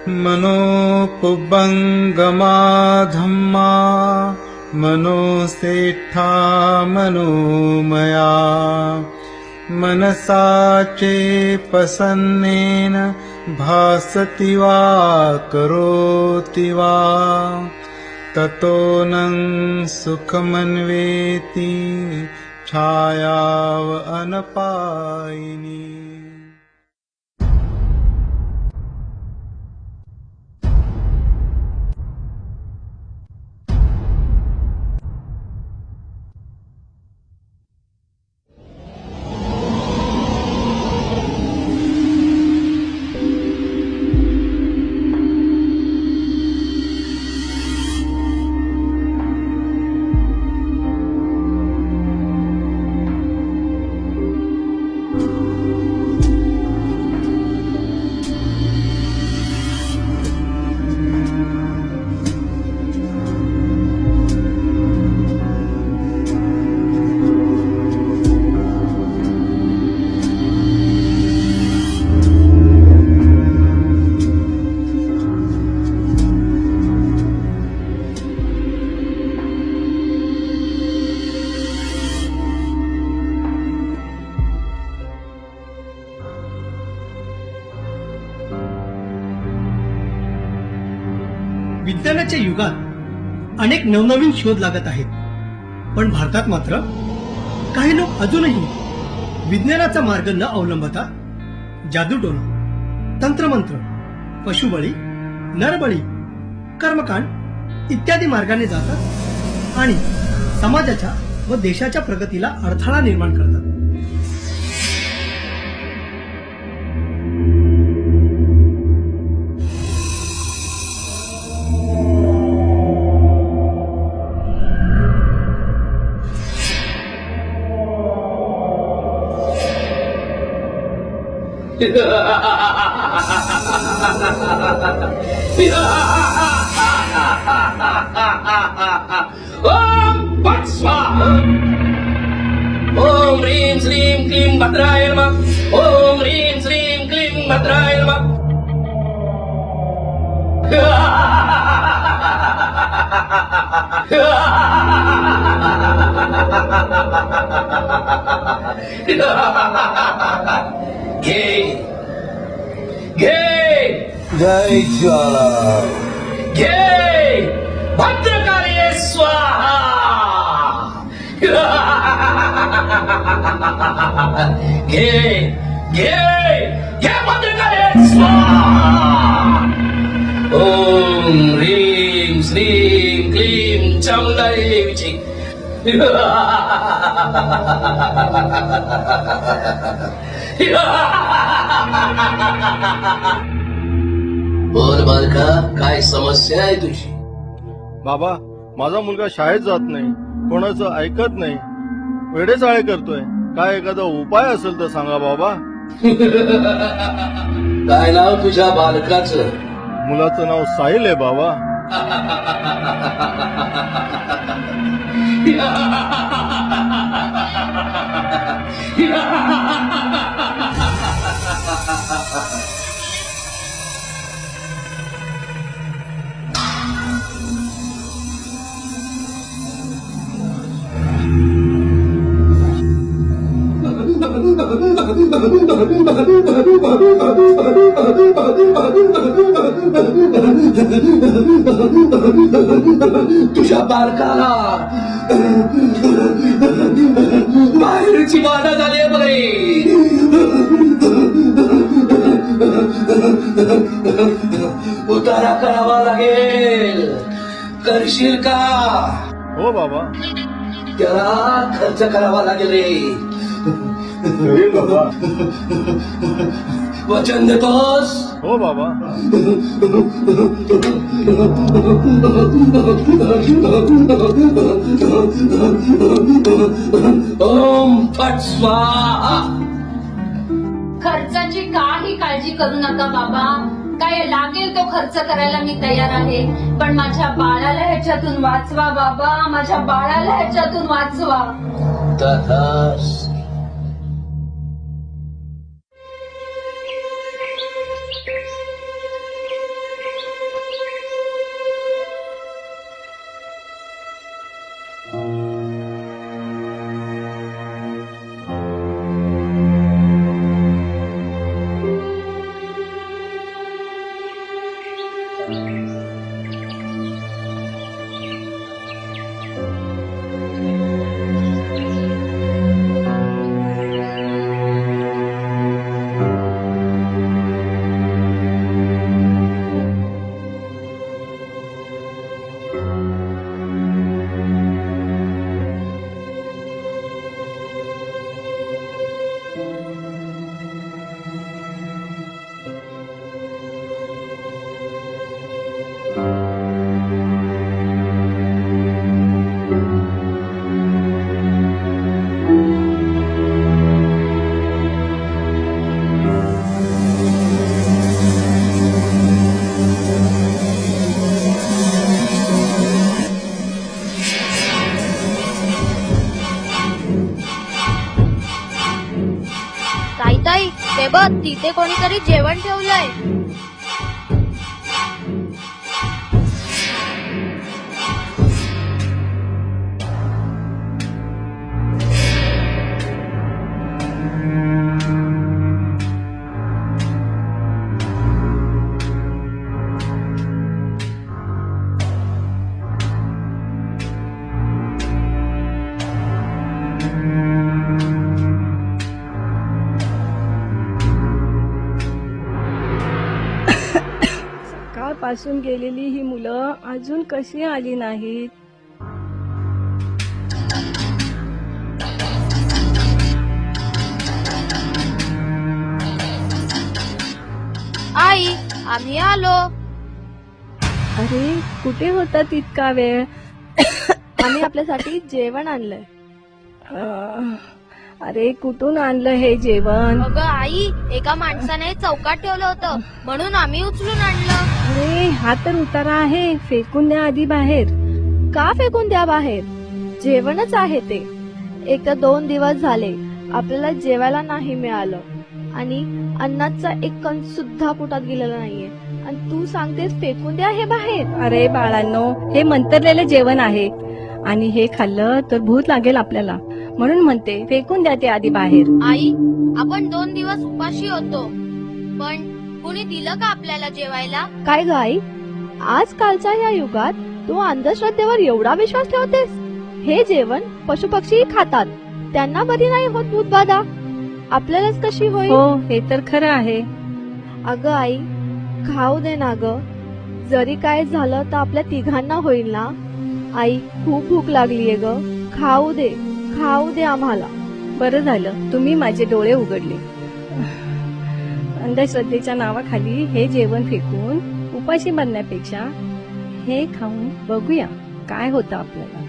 मनोपुब्बंगमा धम्मा मनोसेठा मनोमया मनसाचे पसन्नेन भासति वा करोति वा ततो नं सुखमन्वेति छायाव अनपायिनी। विज्ञानाच्या युगात अनेक नवनवीन शोध लागत आहेत, पण भारतात मात्र काही लोक अजूनही विज्ञानाचा मार्ग न अवलंबता जादूटोणा, तंत्रमंत्र, पशुबळी, नरबळी, कर्मकांड इत्यादी मार्गाने जातात आणि समाजाच्या व देशाच्या प्रगतीला अडथळा निर्माण करतात। ओम फट स्वाहा। ओम ह्रीं श्रीं क्लीं भद्राय नमः। ओम ह्रीं श्रीं क्लीं भद्राय नमः। घे घे जय ज्वाला घे भद्रकाली स्वाहा। घे घे घे भद्रकाली स्वाहा। ओम ह्रीं श्रीं क्लीं चामुंडाई देवीची। बोल बालका, काय समस्या आहे तुझी? बाबा, माझा मुलगा शाळेत जात नाही, कोणाचं ऐकत नाही, वेडेचाळे करतोय, काय एखादा उपाय असेल तर सांगा बाबा। काय नाव तुझ्या बालकाचं? मुलाचं नाव साहिल आहे बाबा। तुझ्या बालकाला बाहेरची बाधा झाली आहे बाई। उतारा करावा लागेल, करशील का? हो बाबा, त्याला खर्च करावा लागेल रे। करेल बाबा। वचन देतोस? हो बाबा। ओम फट स्वाहा। खर्चाची काही काळजी करू नका बाबा, काय लागेल तो खर्च करायला मी तयार आहे, पण माझ्या बाळाला ह्याच्यातून वाचवा बाबा, माझ्या बाळाला ह्याच्यातून वाचवा। तथास्तु। ताई ताई ते बघ तिथे कोणीतरी जेवण ठेवलंय. सकाळपासून गेलेली ही मुलं अजून कशी आली नाहीत? आई आम्ही आलो. अरे कुठे होता तितका वेळ? आम्ही आपल्यासाठी जेवण आणलंय. अरे कुठून आणलं हे जेवण? अगं आई एका माणसाने चौकात ठेवलं होतं म्हणून आम्ही उचलून आणलं. अरे हा तर उतारा आहे, फेकून द्या आधी बाहेर. का फेकून द्या बाहेर? जेवणच आहे ते. एक तर 2 दिवस झाले आपल्याला जेवायला नाही मिळालं आणि अन्नाचा एक कण सुद्धा पोटात गेलेला नाहीये आणि तू सांगतेस फेकून द्या हे बाहेर. अरे बाळांनो, हे मंतरलेलं जेवण आहे आणि हे खाल्लं तर भूत लागेल आपल्याला, म्हणून म्हणते फेकून द्या ते आधी बाहेर. आई आपण 2 दिवस उपाशी होतो पण कुणी दिलं का आपल्याला जेवायला? काय ग आई, आजकालच्या या युगात तू अंधश्रद्धेवर एवढा विश्वास ठेवतेस? हे जेवण पशुपक्षी खातात, त्यांना बरी नाही होत भूतबाधा, आपल्यालाच कशी होईल? हो हे तर खरं आहे. अगं आई खाऊ दे ना ग, जरी काय झालं तर आपल्या तिघांना होईल ना. आई खूप भूक लागलीये ग, खाऊ दे आम्हाला. बरं झालं तुम्ही माझे डोळे उघडले. अंधश्रद्धेच्या नावाखाली हे जेवण फेकून उपाशी बनण्यापेक्षा हे खाऊन बघूया काय होतं आपल्याला.